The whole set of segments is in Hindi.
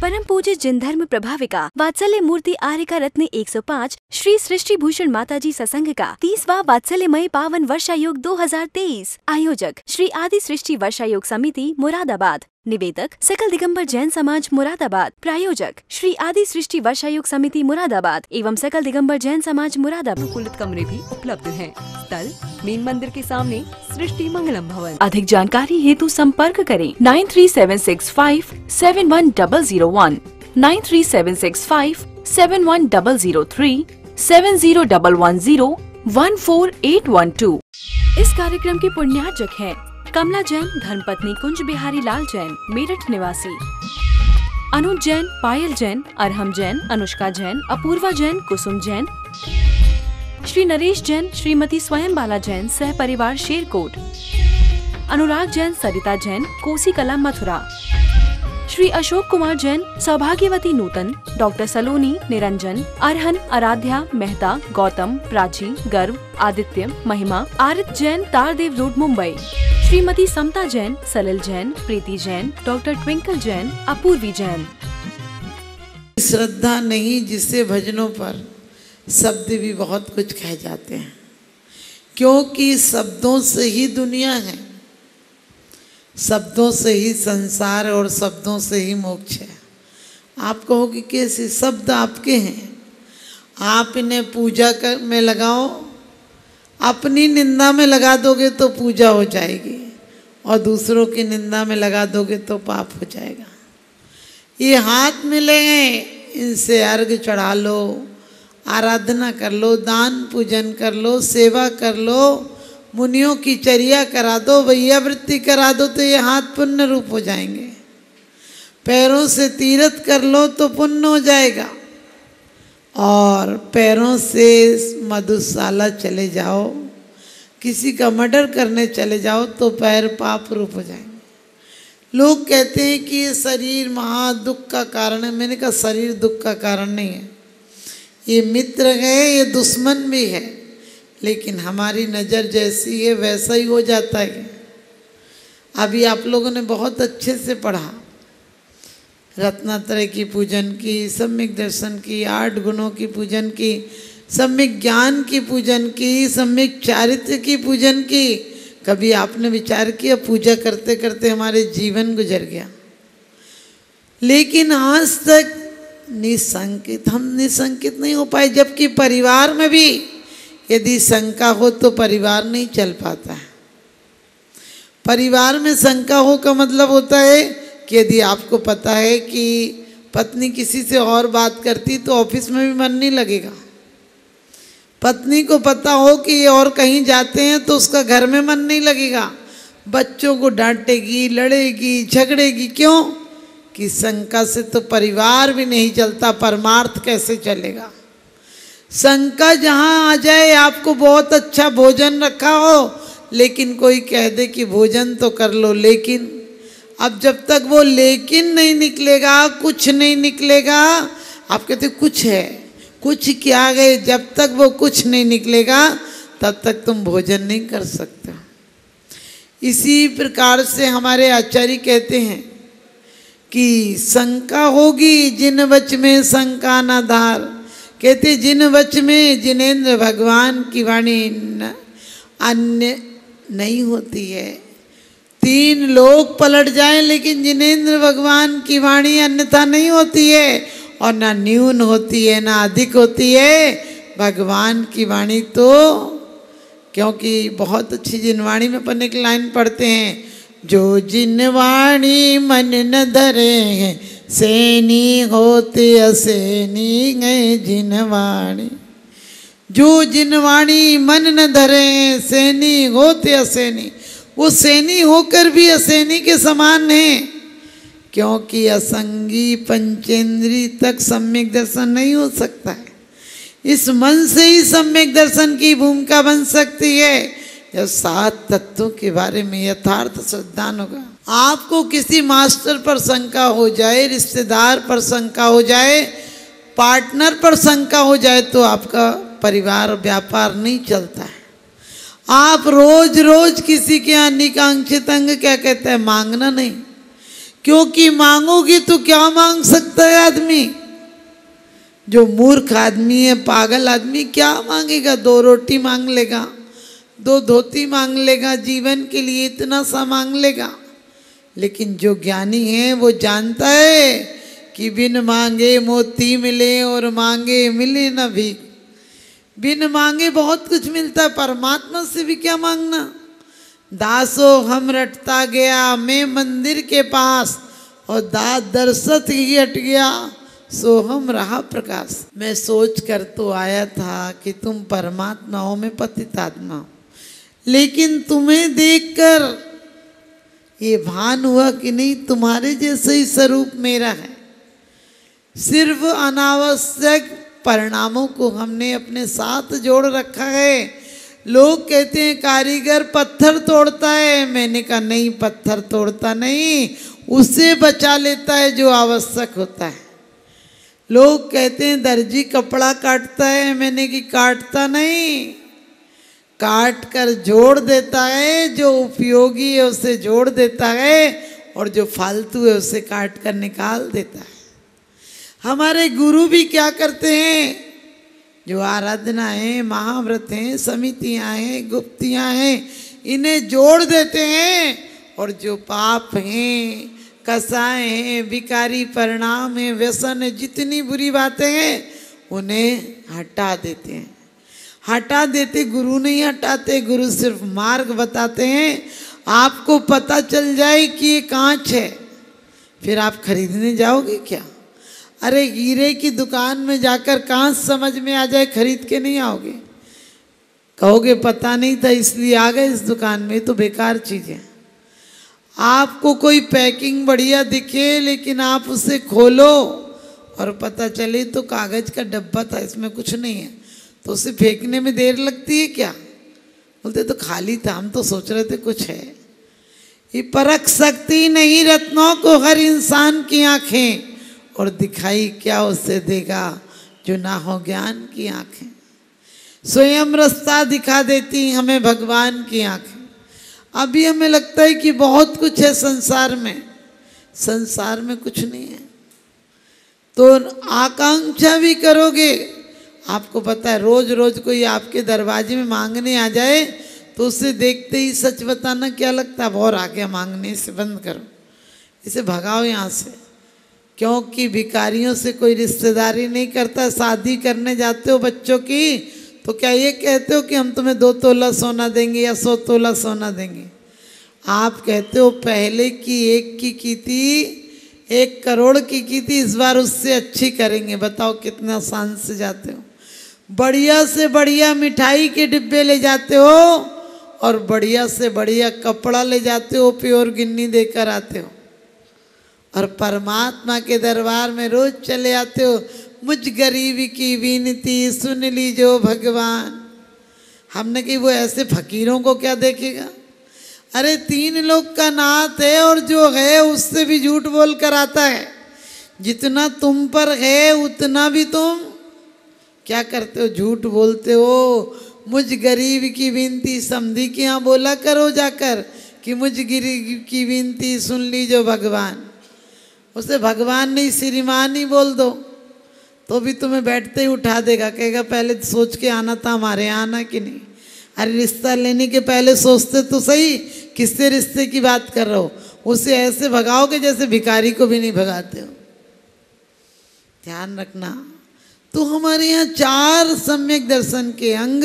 परम पूज्य जिन धर्म प्रभाविका वात्सल्य मूर्ति आर्यका रत्न 105 श्री सृष्टि भूषण माताजी सत्संग का 30वां वात्सल्यमय पावन वर्षायोग 2023। आयोजक श्री आदि सृष्टि वर्षायोग समिति मुरादाबाद। निवेदक सकल दिगंबर जैन समाज मुरादाबाद। प्रायोजक श्री आदि सृष्टि वर्षायोग समिति मुरादाबाद एवं सकल दिगंबर जैन समाज मुरादाबाद। अनुकूलित कमरे भी उपलब्ध हैं। स्थल मेन मंदिर के सामने सृष्टि मंगलम भवन। अधिक जानकारी हेतु संपर्क करें 9376571001, 9376571003, 7011014812। इस कार्यक्रम के पुण्यार्चक हैं कमला जैन धर्मपत्नी कुंज बिहारी लाल जैन मेरठ निवासी, अनुज जैन, पायल जैन, अरहम जैन, अनुष्का जैन, अपूर्वा जैन, कुसुम जैन, श्री नरेश जैन, श्रीमती स्वयं बाला जैन सह परिवार शेरकोट, अनुराग जैन, सरिता जैन, कोसी कला मथुरा, श्री अशोक कुमार जैन, सौभाग्यवती नूतन, डॉक्टर सलोनी, निरंजन, अरहन, आराध्या, मेहता, गौतम, प्राची, गर्व, आदित्य, महिमा, आरित जैन, तारदेव रोड मुंबई, श्रीमती समता जैन, सलिल जैन, प्रीति जैन, डॉक्टर ट्विंकल जैन, अपूर्वी जैन। श्रद्धा नहीं जिससे भजनों पर शब्द भी बहुत कुछ कह जाते हैं, क्योंकि शब्दों से ही दुनिया है, शब्दों से ही संसार और शब्दों से ही मोक्ष है। आप कहोगे कैसे? शब्द आपके हैं, आप इन्हें पूजा में लगाओ, अपनी निंदा में लगा दोगे तो पूजा हो जाएगी और दूसरों की निंदा में लगा दोगे तो पाप हो जाएगा। ये हाथ मिले हैं, इनसे अर्घ चढ़ा लो, आराधना कर लो, दान पूजन कर लो, सेवा कर लो, मुनियों की चर्या करा दो, वैयावृत्ति करा दो तो ये हाथ पुण्य रूप हो जाएंगे। पैरों से तीर्थ कर लो तो पुण्य हो जाएगा, और पैरों से मधुशाला चले जाओ, किसी का मर्डर करने चले जाओ तो पैर पाप रूप हो जाएंगे। लोग कहते हैं कि ये शरीर महा दुख का कारण है। मैंने कहा शरीर दुख का कारण नहीं है, ये मित्र है, ये दुश्मन भी है, लेकिन हमारी नज़र जैसी है वैसा ही हो जाता है। अभी आप लोगों ने बहुत अच्छे से पढ़ा, रत्नात्रय की पूजन की, सम्यक दर्शन की, 8 गुणों की पूजन की, सम्यक ज्ञान की पूजन की, सम्यक चारित्र्य की पूजन की। कभी आपने विचार किया पूजा करते करते हमारे जीवन गुजर गया, लेकिन आज तक निसंकित हम निसंकित नहीं हो पाए। जबकि परिवार में भी यदि शंका हो तो परिवार नहीं चल पाता है। परिवार में शंका हो का मतलब होता है कि यदि आपको पता है कि पत्नी किसी से और बात करती तो ऑफिस में भी मन नहीं लगेगा। पत्नी को पता हो कि ये और कहीं जाते हैं तो उसका घर में मन नहीं लगेगा, बच्चों को डांटेगी, लड़ेगी, झगड़ेगी। क्यों? कि शंका से तो परिवार भी नहीं चलता, परमार्थ कैसे चलेगा। शंका जहाँ आ जाए, आपको बहुत अच्छा भोजन रखा हो लेकिन कोई कह दे कि भोजन तो कर लो, लेकिन अब जब तक वो लेकिन नहीं निकलेगा, कुछ नहीं निकलेगा, आप कहते कुछ है, कुछ क्या गए, जब तक वो कुछ नहीं निकलेगा तब तक तुम भोजन नहीं कर सकते। इसी प्रकार से हमारे आचार्य कहते हैं कि शंका होगी जिन वच में शंका न धार। कहते जिन वच में जिनेंद्र भगवान की वाणी अन्य नहीं होती है। 3 लोग पलट जाएं लेकिन जिनेंद्र भगवान की वाणी अन्यथा नहीं होती है, और ना न्यून होती है ना अधिक होती है भगवान की वाणी तो। क्योंकि बहुत अच्छी जिनवाणी में अपन एक लाइन पढ़ते हैं, जो जिनवाणी मन न धरे हैं सैनी होते असैनी गए जिनवाणी। जो जिनवाणी मन न धरे हैं सैनी होते असैनी, वो सैनी होकर भी असैनी के समान है, क्योंकि असंगी पंचेंद्री तक सम्यक दर्शन नहीं हो सकता है। इस मन से ही सम्यक दर्शन की भूमिका बन सकती है जब 7 तत्वों के बारे में यथार्थ श्रद्धान होगा। आपको किसी मास्टर पर शंका हो जाए, रिश्तेदार पर शंका हो जाए, पार्टनर पर शंका हो जाए तो आपका परिवार व्यापार नहीं चलता है। आप रोज रोज किसी के यहाँ निकांक्षित अंग क्या कहते हैं, मांगना नहीं, क्योंकि मांगोगी तो क्या मांग सकता है आदमी? जो मूर्ख आदमी है, पागल आदमी, क्या मांगेगा? 2 रोटी मांग लेगा, 2 धोती मांग लेगा, जीवन के लिए इतना सा मांग लेगा। लेकिन जो ज्ञानी है वो जानता है कि बिन मांगे मोती मिले और मांगे मिले न भीख। बिन मांगे बहुत कुछ मिलता है, परमात्मा से भी क्या मांगना। दासो हम रटता गया मैं मंदिर के पास, और दास दरसत ही हट गया सो हम रहा प्रकाश। मैं सोच कर तो आया था कि तुम परमात्मा हो, मैं पतित आत्मा हूं, लेकिन तुम्हें देखकर ये भान हुआ कि नहीं तुम्हारे जैसे ही स्वरूप मेरा है। सिर्फ अनावश्यक परिणामों को हमने अपने साथ जोड़ रखा है। लोग कहते हैं कारीगर पत्थर तोड़ता है, मैंने कहा नहीं, पत्थर तोड़ता नहीं, उससे बचा लेता है जो आवश्यक होता है। लोग कहते हैं दर्जी कपड़ा काटता है, मैंने कि काटता नहीं, काट कर जोड़ देता है, जो उपयोगी है उसे जोड़ देता है और जो फालतू है उसे काट कर निकाल देता है। हमारे गुरु भी क्या करते हैं? जो आराधना है, महाव्रत हैं, समितियां हैं, गुप्तियां हैं, इन्हें जोड़ देते हैं, और जो पाप हैं, कसाएं हैं, विकारी परिणाम हैं, व्यसन है, जितनी बुरी बातें हैं उन्हें हटा देते हैं। हटा देते गुरु नहीं हटाते, गुरु सिर्फ मार्ग बताते हैं। आपको पता चल जाए कि ये कांच है, फिर आप खरीदने जाओगे क्या? अरे हीरे की दुकान में जाकर कांच समझ में आ जाए, खरीद के नहीं आओगे, कहोगे पता नहीं था इसलिए आ गए इस दुकान में, तो बेकार चीज है। आपको कोई पैकिंग बढ़िया दिखे लेकिन आप उसे खोलो और पता चले तो कागज का डब्बा था, इसमें कुछ नहीं है, तो उसे फेंकने में देर लगती है क्या? बोलते तो खाली था, हम तो सोच रहे थे कुछ है। ये परख सकती नहीं रत्नों को हर इंसान की आंखें, और दिखाई क्या उसे देगा जो ना हो ज्ञान की आंखें। स्वयं रास्ता दिखा देती हमें भगवान की आंखें। अभी हमें लगता है कि बहुत कुछ है संसार में, संसार में कुछ नहीं है। तो आकांक्षा भी करोगे। आपको पता है रोज रोज कोई आपके दरवाजे में मांगने आ जाए तो उसे देखते ही सच बताना क्या लगता है? और आ गया मांगने, से बंद करो, इसे भगाओ यहाँ से। क्योंकि भिखारियों से कोई रिश्तेदारी नहीं करता। शादी करने जाते हो बच्चों की तो क्या ये कहते हो कि हम तुम्हें 2 तोला सोना देंगे या 100 तोला सोना देंगे? आप कहते हो पहले की 1 की थी, 1 करोड़ की थी, इस बार उससे अच्छी करेंगे। बताओ कितना शान से जाते हो। बढ़िया से बढ़िया मिठाई के डिब्बे ले जाते हो और बढ़िया से बढ़िया कपड़ा ले जाते हो, प्योर गिन्नी देकर आते हो, और परमात्मा के दरबार में रोज चले आते हो। मुझ गरीब की विनती सुन लीजो भगवान। हमने कि वो ऐसे फकीरों को क्या देखेगा? अरे 3 लोग का नाथ है, और जो है उससे भी झूठ बोल कर आता है। जितना तुम पर है उतना भी तुम क्या करते हो? झूठ बोलते हो। मुझ गरीब की विनती समधी के यहाँ बोला करो जाकर कि मुझ गरीब की विनती सुन लीजो भगवान। उसे भगवान नहीं श्रीमान ही बोल दो तो भी तुम्हें बैठते ही उठा देगा, कहेगा पहले सोच के आना था हमारे यहाँ, आना कि नहीं? अरे रिश्ता लेने के पहले सोचते तो सही, किससे रिश्ते की बात कर रहे हो? उसे ऐसे भगाओगे जैसे भिखारी को भी नहीं भगाते हो। ध्यान रखना। तो हमारे यहाँ 4 सम्यक दर्शन के अंग,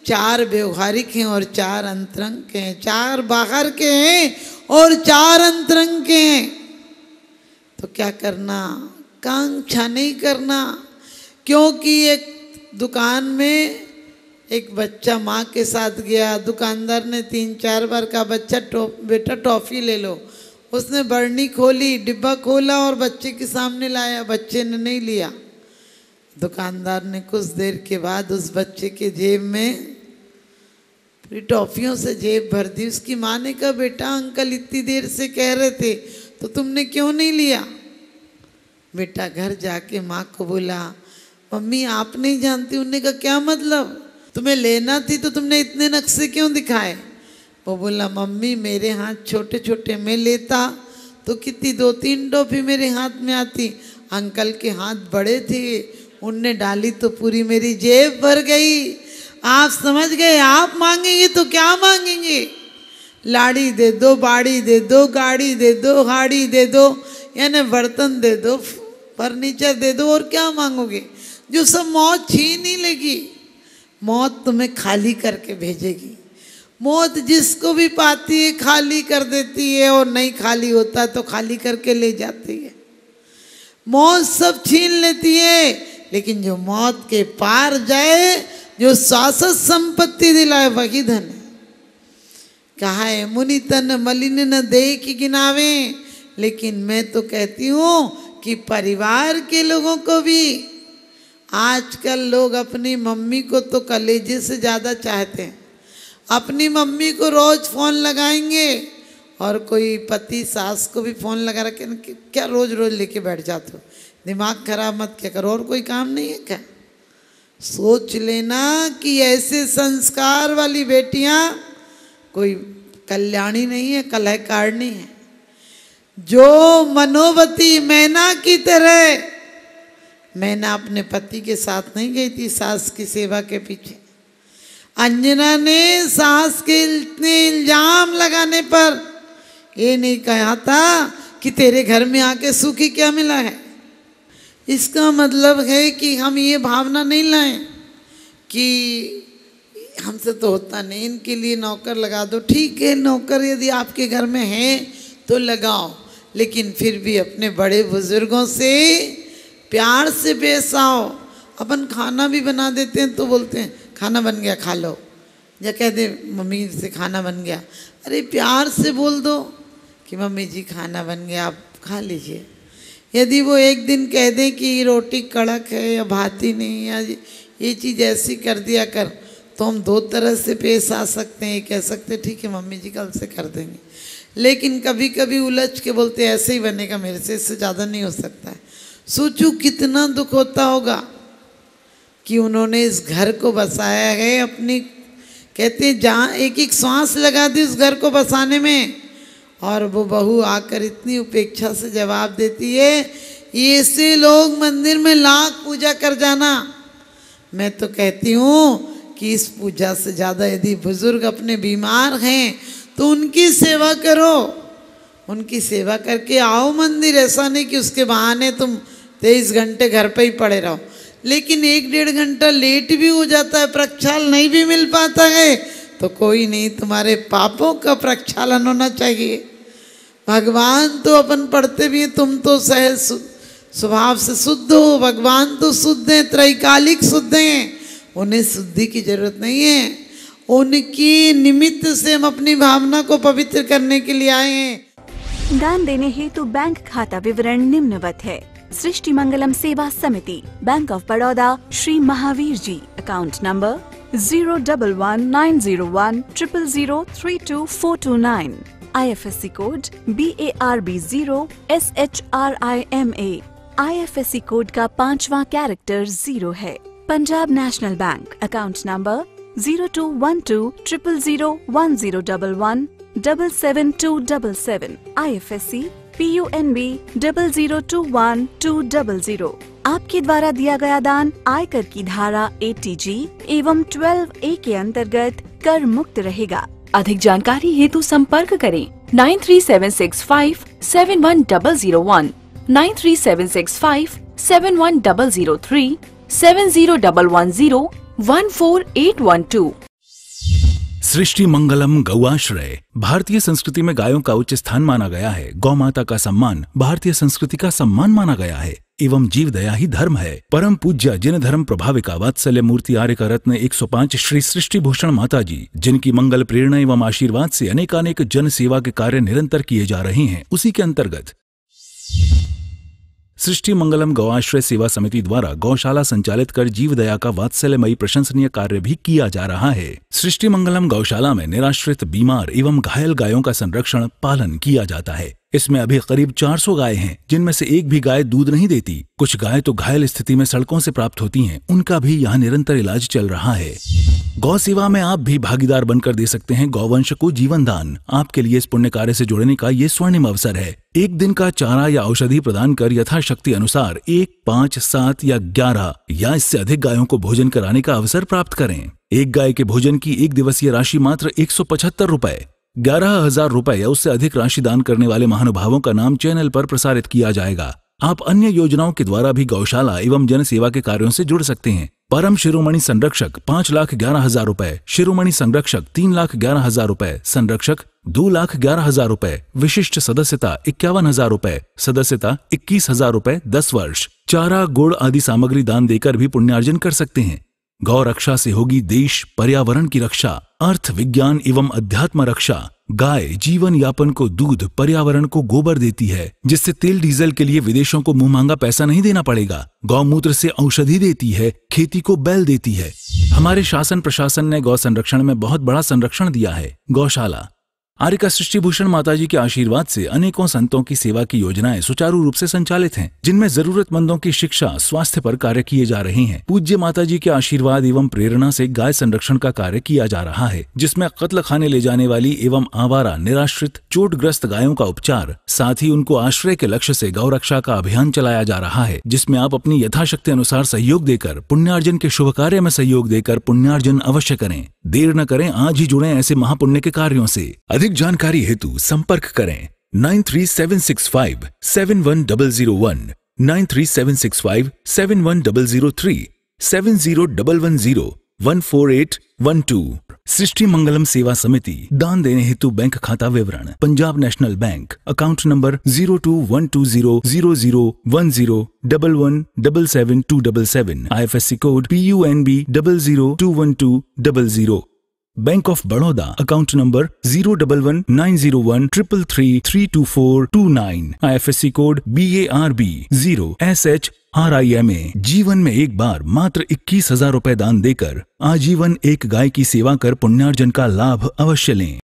4 व्यवहारिक हैं और 4 अंतरंग के हैं, 4 बाहर के हैं और 4 अंतरंग के हैं। तो क्या करना? कांक्षा नहीं करना। क्योंकि एक दुकान में एक बच्चा माँ के साथ गया, दुकानदार ने 3-4 बार कहा बच्चा बेटा टॉफ़ी ले लो। उसने बरनी खोली, डिब्बा खोला और बच्चे के सामने लाया, बच्चे ने नहीं लिया। दुकानदार ने कुछ देर के बाद उस बच्चे के जेब में पूरी टॉफ़ियों से जेब भर दी। उसकी माँ ने कहा बेटा अंकल इतनी देर से कह रहे थे तो तुमने क्यों नहीं लिया? बेटा घर जाके माँ को बोला मम्मी आप नहीं जानती। उन्होंने कहा क्या मतलब? तुम्हें लेना थी तो तुमने इतने नक्शे क्यों दिखाए? वो बोला मम्मी मेरे हाथ छोटे छोटे, मैं लेता तो कितनी 2-3 टॉफी मेरे हाथ में आती। अंकल के हाथ बड़े थे, उनने डाली तो पूरी मेरी जेब भर गई। आप समझ गए, आप मांगेंगे तो क्या मांगेंगे? लाड़ी दे दो, बाड़ी दे दो, गाड़ी दे दो, हाड़ी दे दो, यानी बर्तन दे दो, फर्नीचर दे दो, और क्या मांगोगे? जो सब मौत छीन ही लेगी। मौत तुम्हें खाली करके भेजेगी। मौत जिसको भी पाती है खाली कर देती है, और नहीं खाली होता तो खाली करके ले जाती है। मौत सब छीन लेती है, लेकिन जो मौत के पार जाए, जो शाश्वत संपत्ति दिलाए, वही धन है। कहा है मुनि तन मलिन न देह की गिनावे। लेकिन मैं तो कहती हूँ कि परिवार के लोगों को भी, आजकल लोग अपनी मम्मी को तो कलेजे से ज़्यादा चाहते हैं। अपनी मम्मी को रोज फ़ोन लगाएंगे, और कोई पति सास को भी फ़ोन लगा रखे, क्या रोज रोज लेके बैठ जाते हो? दिमाग खराब मत क्या करो, और कोई काम नहीं है क्या? सोच लेना कि ऐसे संस्कार वाली बेटियां कोई कल्याणी नहीं है, कलहकारिणी है। जो मनोवती मैना की तरह, मैना अपने पति के साथ नहीं गई थी सास की सेवा के पीछे। अंजना ने सास के इतने इल्जाम लगाने पर ये नहीं कहा था कि तेरे घर में आके सुखी क्या मिला है। इसका मतलब है कि हम ये भावना नहीं लाएं कि हमसे तो होता नहीं, इनके लिए नौकर लगा दो। ठीक है, नौकर यदि आपके घर में है तो लगाओ, लेकिन फिर भी अपने बड़े बुजुर्गों से प्यार से पेश आओ। अपन खाना भी बना देते हैं तो बोलते हैं खाना बन गया खा लो, या कह दे मम्मी से खाना बन गया। अरे प्यार से बोल दो कि मम्मी जी खाना बन गया, आप खा लीजिए। यदि वो एक दिन कह दें कि रोटी कड़क है या भाती नहीं, या ये चीज़ ऐसी कर दिया कर, तो हम 2 तरह से पेश आ सकते हैं। कह सकते ठीक है मम्मी जी कल से कर देंगे, लेकिन कभी कभी उलझ के बोलते ऐसे ही बनेगा मेरे से, इससे ज़्यादा नहीं हो सकता है। सोचो कितना दुख होता होगा कि उन्होंने इस घर को बसाया है अपनी, कहते हैं जहाँ एक एक सांस लगा दी उस घर को बसाने में, और वो बहू आकर इतनी उपेक्षा से जवाब देती है। ऐसे लोग मंदिर में लाख पूजा कर जाना। मैं तो कहती हूँ कि इस पूजा से ज़्यादा यदि बुजुर्ग अपने बीमार हैं तो उनकी सेवा करो, उनकी सेवा करके आओ मंदिर। ऐसा नहीं कि उसके बहाने तुम 23 घंटे घर पे ही पड़े रहो। लेकिन 1-1.5 घंटा लेट भी हो जाता है, प्रक्षाल नहीं भी मिल पाता है, तो कोई नहीं, तुम्हारे पापों का प्रक्षालन होना चाहिए। भगवान तो अपन पढ़ते भी हैं, तुम तो सहज स्वभाव से शुद्ध हो, भगवान तो शुद्ध हैं, त्रैकालिक शुद्ध हैं, उन्हें शुद्धि की जरूरत नहीं है। उनकी निमित्त से हम अपनी भावना को पवित्र करने के लिए आए हैं। दान देने हेतु बैंक खाता विवरण निम्नवत है। सृष्टि Mangalam Seva Samiti, Bank of Baroda, Shri Mahavir ji, account number 011901000322429, IFSC code BARB 0 SHRIMA, IFSC code का 5वां कैरेक्टर 0 है। Punjab National Bank, account number 0212000111 77277, IFSC PUNB 0021200। आपके द्वारा दिया गया दान आयकर की धारा 80G एवं 12A के अंतर्गत कर मुक्त रहेगा। अधिक जानकारी हेतु संपर्क करें 9376571001, 9376571003, 7011014812। सृष्टि मंगलम गौआश्रय। भारतीय संस्कृति में गायों का उच्च स्थान माना गया है। गौ माता का सम्मान भारतीय संस्कृति का सम्मान माना गया है एवं जीव दया ही धर्म है। परम पूज्य जिन धर्म प्रभाविका वात्सल्य मूर्ति आर्य का रत्न 105 श्री सृष्टि भूषण माता जी, जिनकी मंगल प्रेरणा एवं आशीर्वाद से अनेकानेक जन सेवा के कार्य निरंतर किए जा रहे हैं, उसी के अंतर्गत सृष्टि मंगलम गौआश्रय सेवा समिति द्वारा गौशाला संचालित कर जीव दया का वात्सल्यमयी प्रशंसनीय कार्य भी किया जा रहा है। सृष्टि मंगलम गौशाला में निराश्रित, बीमार एवं घायल गायों का संरक्षण पालन किया जाता है। इसमें अभी करीब 400 गाय हैं, जिनमें से एक भी गाय दूध नहीं देती। कुछ गाय तो घायल स्थिति में सड़कों से प्राप्त होती हैं, उनका भी यहाँ निरंतर इलाज चल रहा है। गौ सेवा में आप भी भागीदार बनकर दे सकते हैं गौवंश को जीवन दान। आपके लिए इस पुण्य कार्य से जुड़ने का ये स्वर्णिम अवसर है। एक दिन का चारा या औषधि प्रदान कर यथाशक्ति अनुसार 1, 5, 7 या 11 या इससे अधिक गायों को भोजन कराने का अवसर प्राप्त करें। एक गाय के भोजन की एक दिवसीय राशि मात्र 175 रुपए। 11,000 रुपए या उससे अधिक राशि दान करने वाले महानुभावों का नाम चैनल पर प्रसारित किया जाएगा। आप अन्य योजनाओं के द्वारा भी गौशाला एवं जन सेवा के कार्यों से जुड़ सकते हैं। परम शिरोमणि संरक्षक 5,11,000 रुपए, शिरोमणि संरक्षक 3,11,000 रुपए, संरक्षक 2,11,000 रुपए, विशिष्ट सदस्यता 51,000 रुपए, सदस्यता 21,000 रुपए 10 वर्ष। चारा, गुड़ आदि सामग्री दान देकर भी पुण्यार्जन कर सकते हैं। गौ रक्षा से होगी देश पर्यावरण की रक्षा, अर्थ विज्ञान एवं अध्यात्म रक्षा। गाय जीवन यापन को दूध, पर्यावरण को गोबर देती है, जिससे तेल डीजल के लिए विदेशों को मुंह मांगा पैसा नहीं देना पड़ेगा। गौमूत्र से औषधि देती है, खेती को बैल देती है। हमारे शासन प्रशासन ने गौ संरक्षण में बहुत बड़ा संरक्षण दिया है। गौशाला आर्यका सृष्टि भूषण माताजी के आशीर्वाद से अनेकों संतों की सेवा की योजनाएं सुचारू रूप से संचालित हैं, जिनमें जरूरतमंदों की शिक्षा, स्वास्थ्य पर कार्य किए जा रहे हैं। पूज्य माताजी के आशीर्वाद एवं प्रेरणा से गाय संरक्षण का कार्य किया जा रहा है, जिसमें कत्ल खाने ले जाने वाली एवं आवारा, निराश्रित, चोटग्रस्त गायों का उपचार, साथ ही उनको आश्रय के लक्ष्य से गौ रक्षा का अभियान चलाया जा रहा है, जिसमें आप अपनी यथाशक्ति अनुसार सहयोग देकर पुण्यार्जन के शुभ कार्य में सहयोग देकर पुण्यार्जन अवश्य करें। देर न करें, आज ही जुड़ें ऐसे महापुण्य के कार्यों से। अधिक जानकारी हेतु संपर्क करें 9376571001, 9376571003, 7011014812। सृष्टि मंगलम सेवा समिति। दान देने हेतु बैंक खाता विवरण: Punjab National Bank, account number 021200001011777277, IFSC code PUNB 0021200। Bank of Baroda, account number 0119013332429, IFSC code BARB 0SHRIMA। जीवन में एक बार मात्र 21,000 रुपए दान देकर आजीवन एक गाय की सेवा कर पुण्यार्जन का लाभ अवश्य लें।